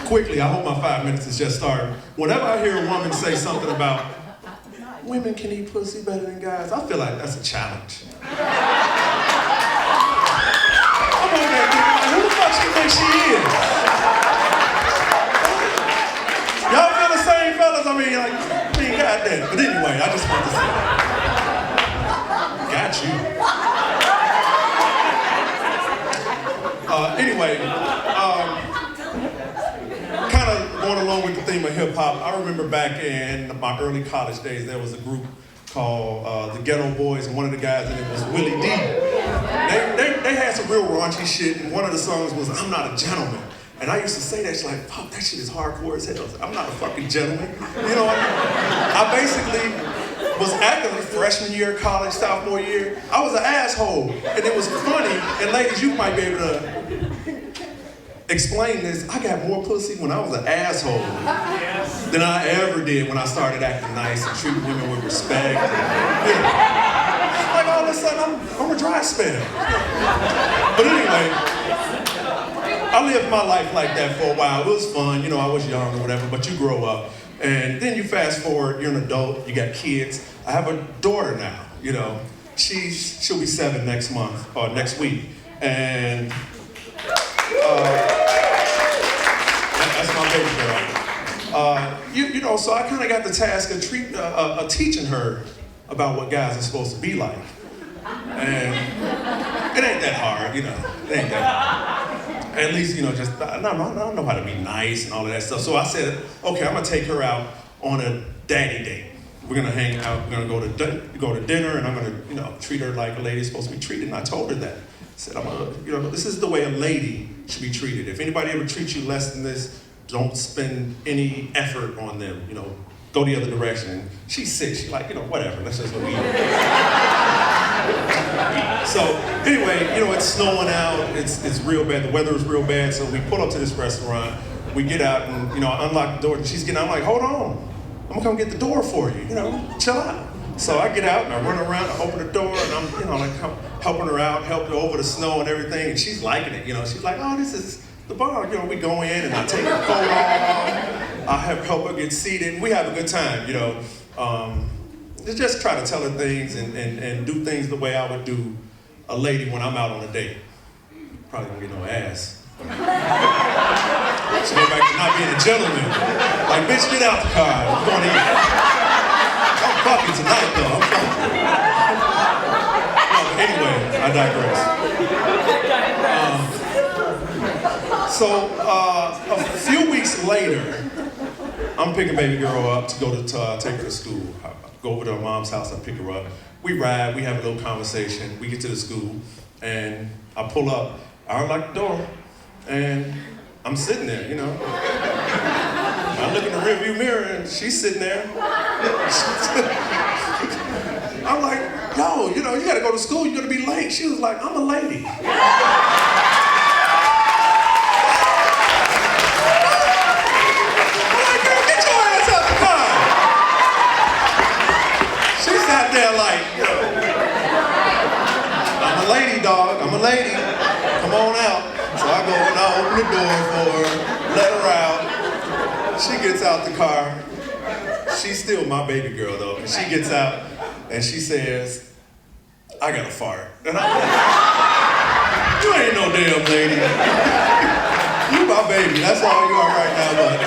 Quickly, I hope my 5 minutes has just started. Whenever I hear a woman say something about women can eat pussy better than guys, I feel like that's a challenge. I'm on that thing, like, who the fuck she think she is? Y'all feel the same, fellas? I mean, goddamn. But anyway, I just want to say that. Got you. Anyway, kind of going along with the theme of hip hop, I remember back in my early college days, there was a group called the Ghetto Boys, and one of the guys in it was Willie D. They had some real raunchy shit, and one of the songs was "I'm Not a Gentleman." And I used to say that, she's like, fuck, that shit is hardcore as hell. I'm not a fucking gentleman. You know, I basically was acting like freshman year of college, sophomore year. I was an asshole, and it was funny, and ladies, you might be able to explain this. I got more pussy when I was an asshole than I ever did when I started acting nice and treating women with respect. Like all of a sudden, I'm a dry spell. But anyway, I lived my life like that for a while. It was fun, you know, I was young or whatever, but you grow up. And then you fast forward, you're an adult, you got kids. I have a daughter now, you know. She'll be 7 next month, or next week. And that's my baby girl. You know, so I kind of got the task of teaching her about what guys are supposed to be like. And it ain't that hard, you know, it ain't that hard. At least, you know, just, I don't know how to be nice and all of that stuff. So I said, okay, I'm gonna take her out on a daddy date. We're gonna hang out, we're gonna go to dinner, and I'm gonna, you know, treat her like a lady's supposed to be treated. And I told her that. I said, you know, this is the way a lady should be treated. If anybody ever treats you less than this, don't spend any effort on them, you know, go the other direction. And she's sick, she's like, you know, whatever, let's just go eat. So anyway, you know, it's snowing out, it's real bad, the weather is real bad, so we pull up to this restaurant, we get out and, you know, I unlock the door and she's getting out, I'm like, hold on, I'm gonna come get the door for you, you know, chill out. So I get out and I run around, I open the door and I'm, you know, like helping her out, help her over the snow and everything, and she's liking it, you know, she's like, oh, this is the bar, you know, we go in and I take her coat off, I help her get seated, and we have a good time, you know. Just try to tell her things and do things the way I would do a lady when I'm out on a date. Probably won't get no ass. She go back to not being a gentleman. Like, bitch, get out the car. We're going to eat. I'm fucking tonight, though. I'm fucking. No, anyway, I digress. So, a few weeks later, I'm picking baby girl up to go to take her to school. I go over to her mom's house, I pick her up. We ride, we have a little conversation. We get to the school, and I pull up. I unlock the door, and I'm sitting there, you know. I look in the rearview mirror, and she's sitting there. I'm like, yo, you know, you gotta go to school, you're gonna be late. She was like, I'm a lady. Dog, I'm a lady, come on out. So I go and I open the door for her, let her out. She gets out the car. She's still my baby girl though. And she gets out and she says, I got a fart. And I'm like, you ain't no damn lady. You my baby, that's all you are right now, but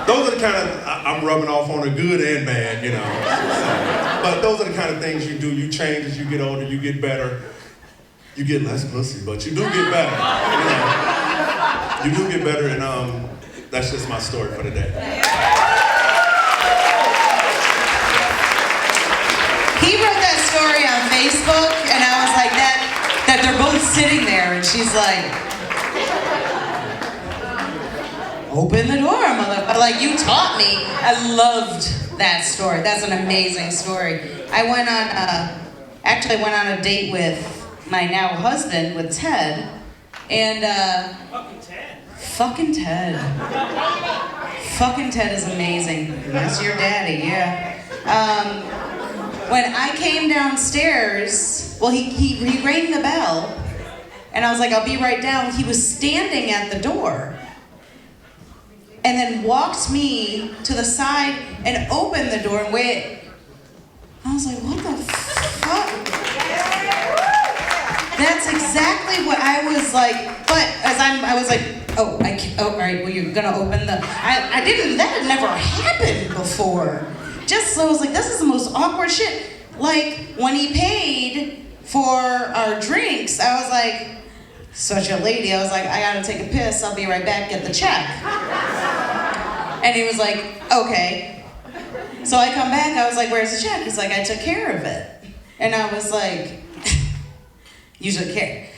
those are the kind of, I'm rubbing off on her good and bad, you know. But those are the kind of things you do. You change as you get older, you get better. You get less pussy, but you do get better. You know? You do get better, and that's just my story for the day. He wrote that story on Facebook, and I was like, that they're both sitting there, and she's like, open the door, motherfucker. Like, you taught me. I loved that story. That's an amazing story. I went on a date with my now husband, with Ted, and Fucking Ted is amazing. That's your daddy, yeah. When I came downstairs, well, he rang the bell, And I was like, I'll be right down. He was standing at the door. And then walked me to the side and opened the door and waited. I was like, what the fuck? That's exactly what I was like. But I was like, oh, all right, well, you're gonna open the, that had never happened before. Just, so I was like, this is the most awkward shit. Like, when he paid for our drinks, I was like, such a lady, I was like, I gotta take a piss, I'll be right back, get the check. And he was like, okay. So I come back, I was like, where's the check? He's like, I took care of it. And I was like, you took care.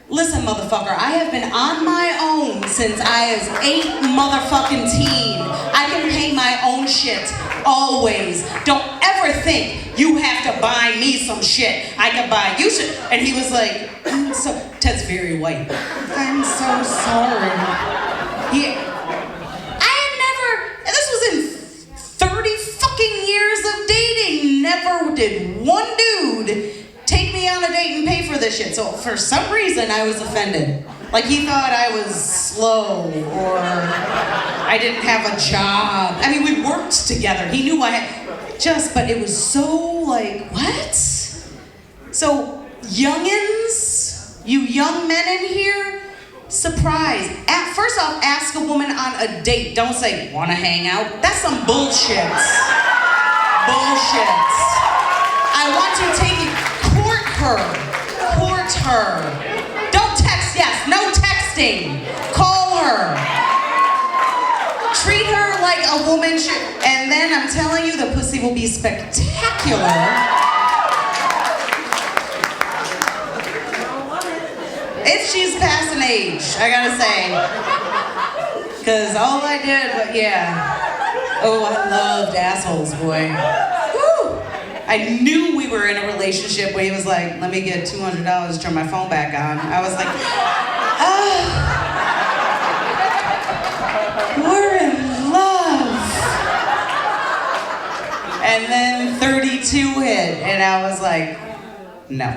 Listen, motherfucker, I have been on my own since I was 8 motherfucking teen. I can pay my own shit, always. Don't ever think you have to buy me some shit. I can buy you shit. And he was like, Ted's very white. I'm so sorry. This was in 30 fucking years of dating. Never did one dude take me on a date and pay for this shit. So for some reason, I was offended. Like he thought I was slow or I didn't have a job. I mean, we worked together. He knew I had, but it was so like, what? So youngins, you young men in here, surprise. First off, ask a woman on a date. Don't say, wanna hang out? That's some bullshit. Bullshit. I want to take it. Court her. Don't text, yes, no texting. Call her. Treat her like a woman should. And then I'm telling you, the pussy will be spectacular. If she's past an age, I gotta say. Because all I did, but yeah. Oh, I loved assholes, boy. Woo! I knew we were in a relationship where he was like, let me get $200 to turn my phone back on. I was like, we're in love. And then 32 hit, and I was like, no.